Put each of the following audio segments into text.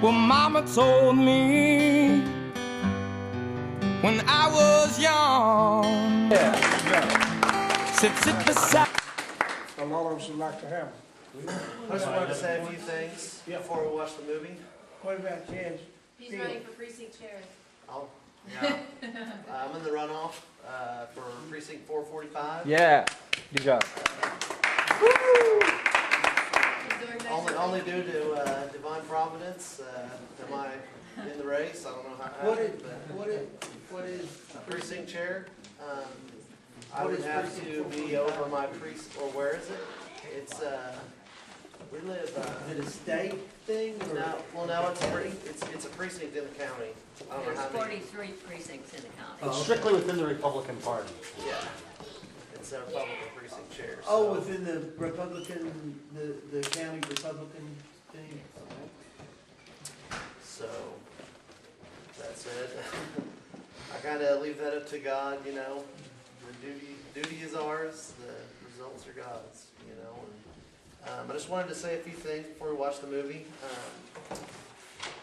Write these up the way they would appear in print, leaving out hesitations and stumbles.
Well, Mama told me when I was young. Sit beside. A lot of us would like to have them. I just wanted to say a few things before we watch the movie. What about Chad? He's running for precinct chair. Oh, yeah. I'm in the runoff for precinct 445. Yeah, good job. Only due to divine providence am I in the race. I don't know how it happened, but What is precinct chair. I would have to be over my precinct, or where is it? It's we live. is it a state thing? Or? No, well, no, it's a precinct in the county. I don't know There's how many. 43 precincts in the county. Oh, It's strictly within the Republican Party. Yeah, it's a Republican precinct chair. Oh, so- within the Republican, the county Republican thing. So, that's it. I kind of leave that up to God, you know. The duty is ours, the results are God's, you know. And, I just wanted to say a few things before we watch the movie.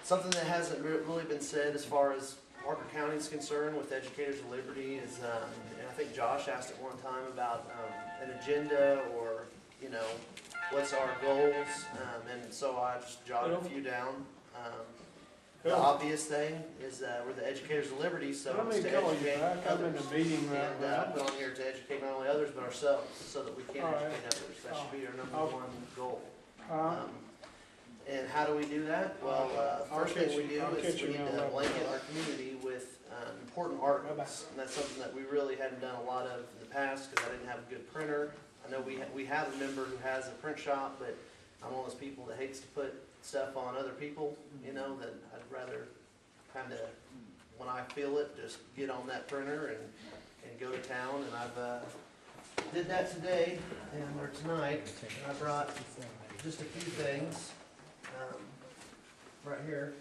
Something that hasn't really been said as far as Parker County is concerned with Educators of Liberty is, and I think Josh asked at one time about an agenda or, you know, what's our goals, and so I just jotted a few down. The obvious thing is we're the Educators of Liberty, so Let me it's to call you educate back. I'm in others. a meeting right And I now. put on here to educate not only others but ourselves, so that we can All right. educate others. That should be our number I'll- one goal. Huh? And how do we do that? Well, first thing we do I'll is catch we you need now. to blanket our community with important articles. And that's something that we really hadn't done a lot of in the past because I didn't have a good printer. I know we have a member who has a print shop, but I'm one of those people that hates to put stuff on other people, you know, that I'd rather kind of, when I feel it, just get on that printer and go to town. And I've did that today, or tonight, and I brought just a few things right here,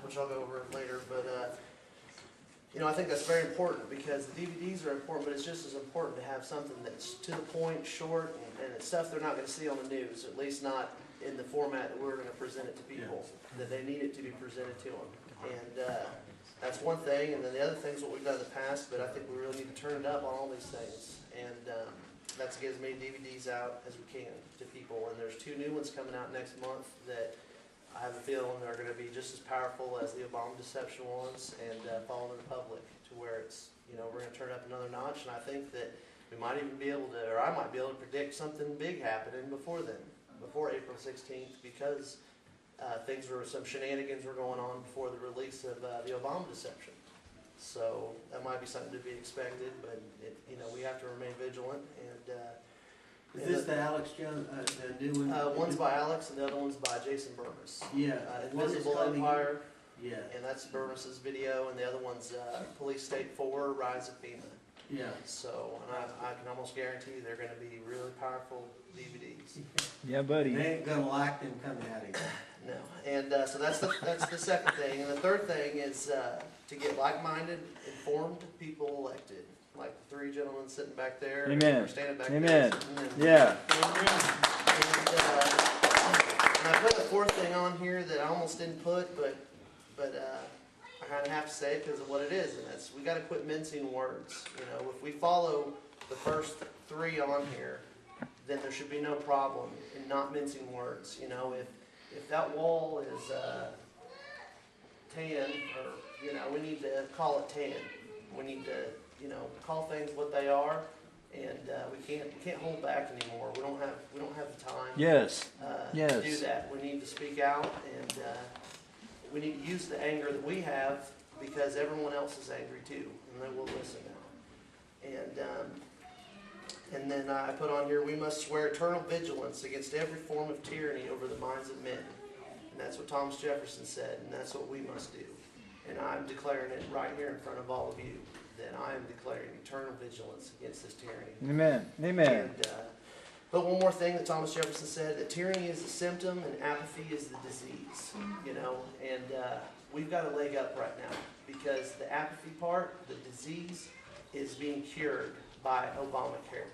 which I'll go over later. But you know, I think that's very important because the DVDs are important, but it's just as important to have something that's to the point, short, and it's stuff they're not going to see on the news, at least not in the format that we're going to present it to people, that they need it to be presented to them. And that's one thing, and then the other thing is what we've done in the past, but I think we really need to turn it up on all these things. And that's to get as many DVDs out as we can to people. And there's 2 new ones coming out next month that I have a feeling are going to be just as powerful as the Obama deception ones and Following the Republic, to where it's, you know, we're going to turn it up another notch. And I think that we might even be able to, or I might be able to predict something big happening before then, before April 16th, because some shenanigans were going on before the release of the Obama deception. So that might be something to be expected, but you know, we have to remain vigilant. And Is this the Alex Jones, the new one? one's by Alex and the other one's by Jason Burmis. Yeah. one is Invisible coming- Empire, Yeah, and that's Burmis's video, and the other one's Police State 4, Rise of FEMA. yeah. So, and I can almost guarantee they're going to be really powerful DVDs. Yeah, buddy. They ain't gonna like them coming out of here. No, and so that's the second thing, and the third thing is to get like-minded, informed people elected, like the 3 gentlemen sitting back there, Amen. or standing back Amen. there. Yeah. And I put the fourth thing on here that I almost didn't put, but I kind of have to say it because of what it is, and that's we got to quit mincing words. You know, if we follow the first 3 on here, then there should be no problem in not mincing words. You know, if that wall is tan, or you know, we need to call it tan. We need to, you know, call things what they are, and we can't hold back anymore. We don't have the time. Yes. To do that. We need to speak out, and we need to use the anger that we have because everyone else is angry too, and they will listen now. And then I put on here, we must swear eternal vigilance against every form of tyranny over the minds of men. And that's what Thomas Jefferson said, and that's what we must do. And I'm declaring it right here in front of all of you, that I am declaring eternal vigilance against this tyranny. Amen. Amen. And, but one more thing that Thomas Jefferson said, that tyranny is the symptom and apathy is the disease, you know, and we've got a leg up right now because the apathy part, the disease, is being cured by Obamacare.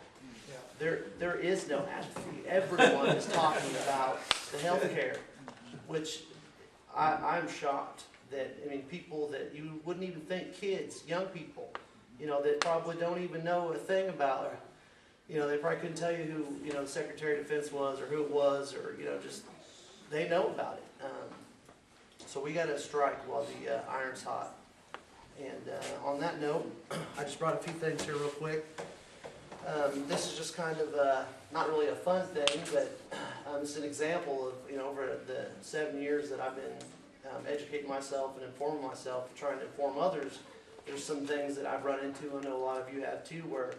There is no apathy. Everyone is talking about the health care, which I'm shocked that, I mean, people that you wouldn't even think, kids, young people, you know, that probably don't even know a thing about, you know, they probably couldn't tell you who, you know, the Secretary of Defense was, or who it was, or, you know, just, they know about it. So we gotta strike while the iron's hot. And on that note, I just brought a few things here real quick. This is just kind of not really a fun thing, but it's an example of, you know, over the 7 years that I've been educating myself and informing myself, trying to inform others. There's some things that I've run into, I know a lot of you have too, where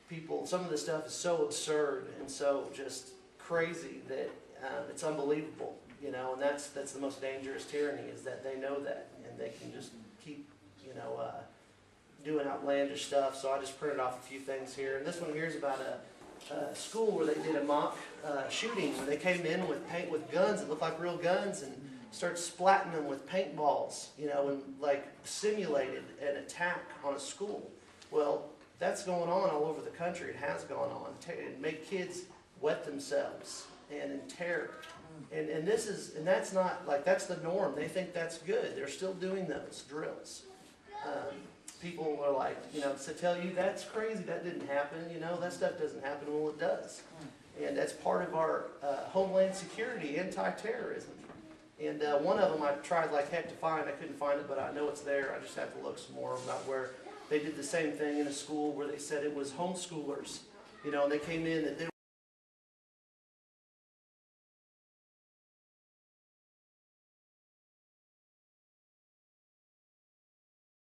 people, some of this stuff is so absurd and so just crazy that it's unbelievable, you know, and that's the most dangerous tyranny, is that they know that and they can just keep, you know, doing outlandish stuff. So I just printed off a few things here, and this one here is about a school where they did a mock shooting, where they came in with paint with guns that looked like real guns and started splatting them with paintballs, you know, and like simulated an attack on a school. Well, that's going on all over the country. It has gone on. It made kids wet themselves and in terror. And this is, and that's not, like, that's the norm. They think that's good. They're still doing those drills. People are like, you know, to tell you that's crazy, that didn't happen, you know, that stuff doesn't happen. Well, it does. And that's part of our homeland security, anti-terrorism. And one of them I tried like heck to find. I couldn't find it, but I know it's there. I just have to look some more about where they did the same thing in a school where they said it was homeschoolers, you know, and they came in and they